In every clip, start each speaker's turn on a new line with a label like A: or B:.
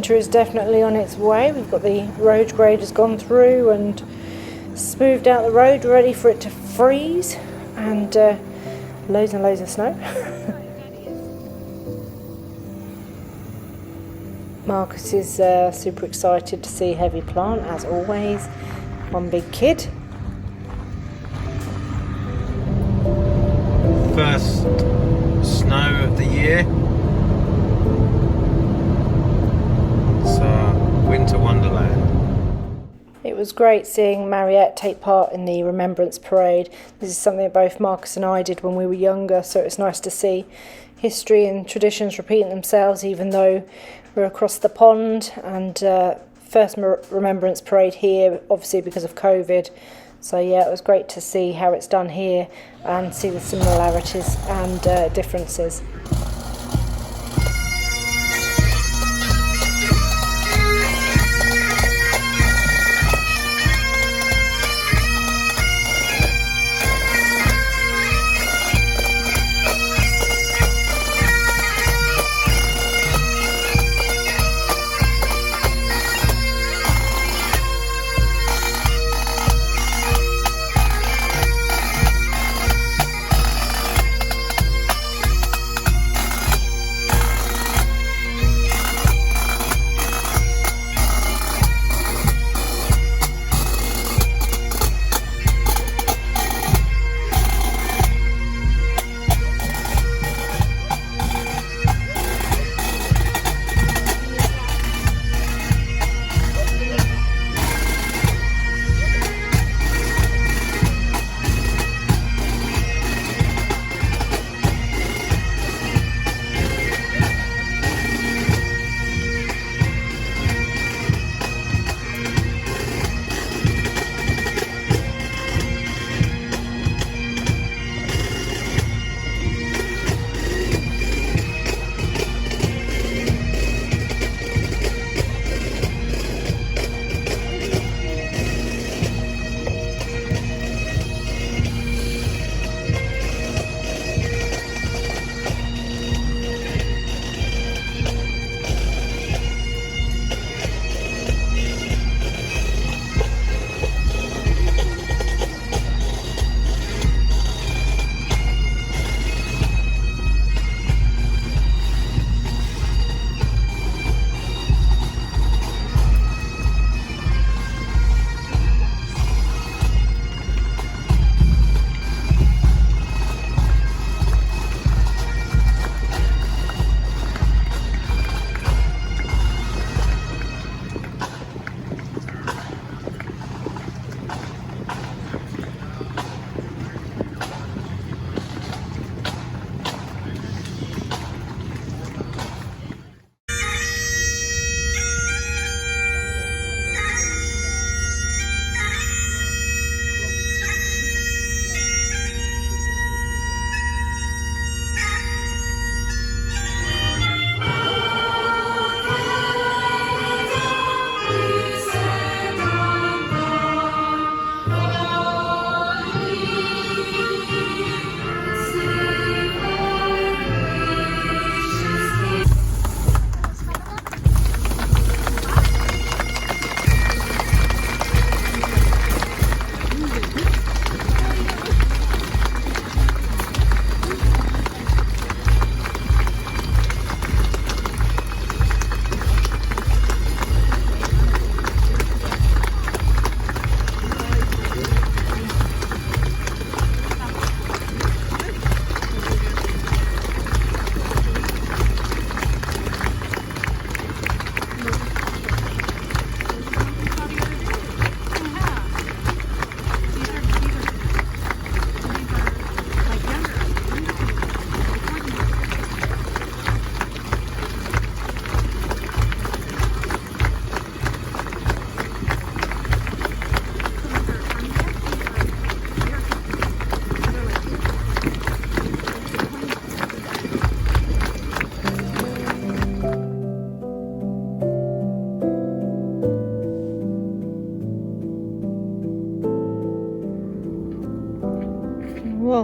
A: winter is definitely on its way. We've got the road graders gone through and smoothed out the road, ready for it to freeze, and loads and loads of snow. Marcus is super excited to see heavy plant, as always. One big kid.
B: First snow of the year. It's winter wonderland.
A: It was great seeing Mariette take part in the Remembrance parade. This is something that both Marcus and I did when we were younger, so it's nice to see history and traditions repeating themselves even though we're across the pond. And first Remembrance parade here, obviously because of COVID. So yeah, it was great to see how it's done here and see the similarities and differences.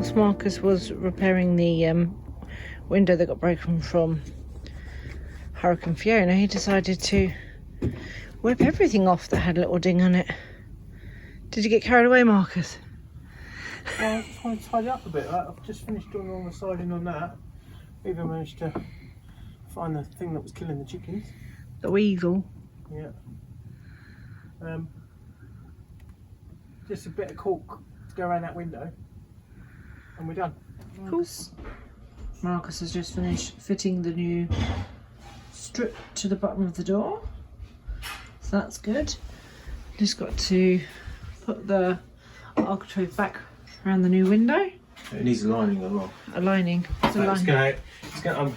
A: whilst Marcus was repairing the window that got broken from Hurricane Fiona, he decided to whip everything off that had a little ding on it. Did you get carried away, Marcus?
B: Well, I just want to tidy up a bit. I've just finished doing all the siding on that. Even managed to find the thing that was killing the chickens.
A: The weasel.
B: Yeah. Just a bit of caulk to go around that window, and we're done.
A: Cool. Marcus has just finished fitting the new strip to the bottom of the door, so that's good. Just got to put the architrave back around the new window.
B: It needs a lining as well.
A: A lining. It's a lining.
B: I'm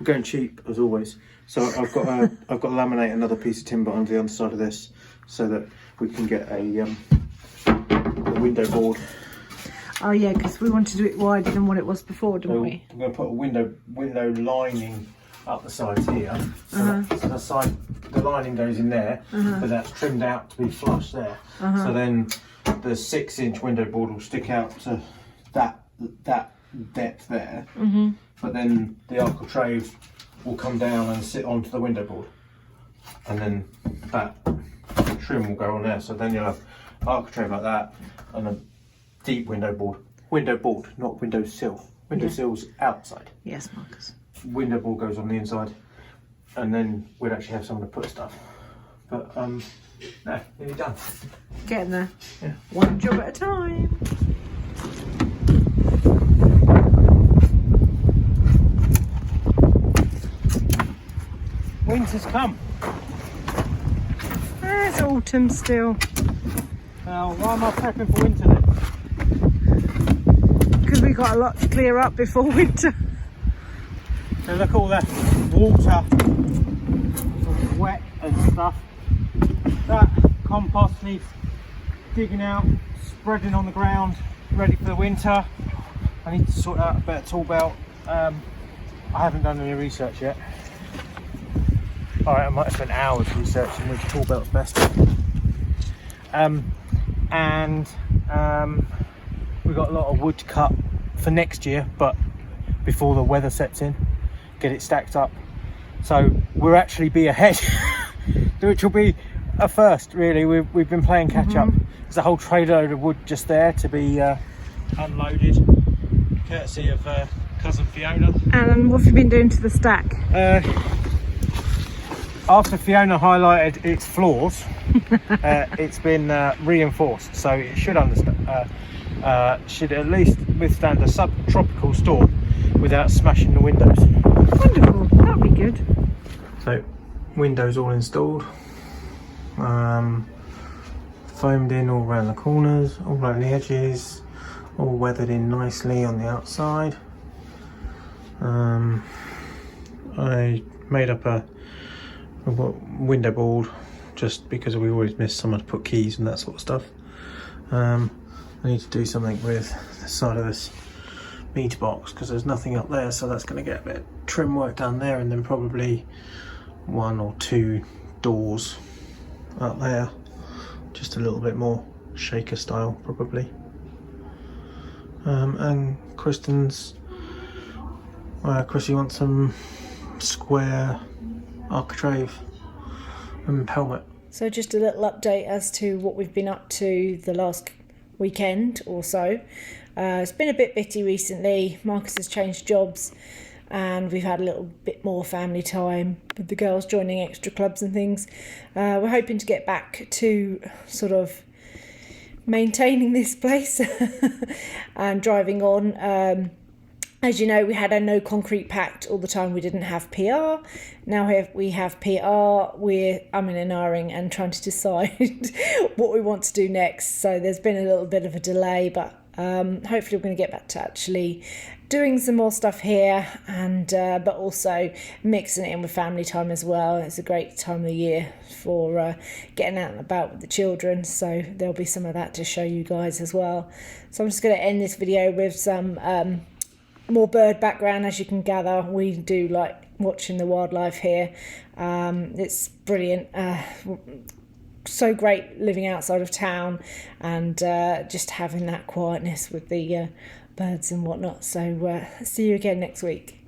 B: going cheap as always. So I've got to laminate another piece of timber onto the underside of this, so that we can get a window board.
A: Oh yeah, because we wanted to do it wider than what it was before, didn't we?
B: I'm going to put a window lining up the sides here. So, so the lining goes in there, but that's trimmed out to be flush there. So then the 6-inch window board will stick out to that depth there. But then the architrave will come down and sit onto the window board, and then that trim will go on there. So then you'll have architrave like that, and a deep window board, not window sill. Window sill's outside.
A: Yes, Marcus.
B: Window board goes on the inside, and then we'd actually have somewhere to put stuff. But no, nearly done.
A: Getting there.
B: Yeah.
A: One job at a time.
B: Winter's come.
A: There's autumn still.
B: Now, why am I prepping for winter then?
A: Because we've got a lot to clear up before winter.
B: So look at all that water, all wet and stuff. That compost needs digging out, spreading on the ground, ready for the winter. I need to sort out a better tool belt. I haven't done any research yet. Alright, I might have spent hours researching which tool belt's best. We've got a lot of wood to cut for next year, but before the weather sets in, get it stacked up. So we'll actually be ahead, which will be a first really. We've been playing catch up. There's a whole trade load of wood just there to be unloaded, courtesy of cousin Fiona.
A: And what have you been doing to the stack?
B: After Fiona highlighted its flaws, it's been reinforced, so it should should at least withstand a subtropical storm without smashing the windows.
A: Wonderful, that'll be good.
B: So, windows all installed, foamed in all around the corners, all around the edges, all weathered in nicely on the outside. I made up a window board just because we always miss somewhere to put keys and that sort of stuff. I need to do something with the side of this meter box because there's nothing up there, so that's going to get a bit of trim work down there, and then probably 1 or 2 doors up there, just a little bit more shaker style probably. And Christy wants some square architrave and pelmet.
A: So just a little update as to what we've been up to the last weekend or so. It's been a bit bitty recently. Marcus has changed jobs and we've had a little bit more family time with the girls joining extra clubs and things. We're hoping to get back to sort of maintaining this place and driving on. As you know, we had a no concrete pact all the time. We didn't have PR. Now we have PR. We're umming and ahhing and trying to decide what we want to do next. So there's been a little bit of a delay, but hopefully we're going to get back to actually doing some more stuff here, and but also mixing it in with family time as well. It's a great time of the year for getting out and about with the children, so there'll be some of that to show you guys as well. So I'm just going to end this video with some more bird background. As you can gather, we do like watching the wildlife here. It's brilliant. So great living outside of town and just having that quietness with the birds and whatnot. So see you again next week.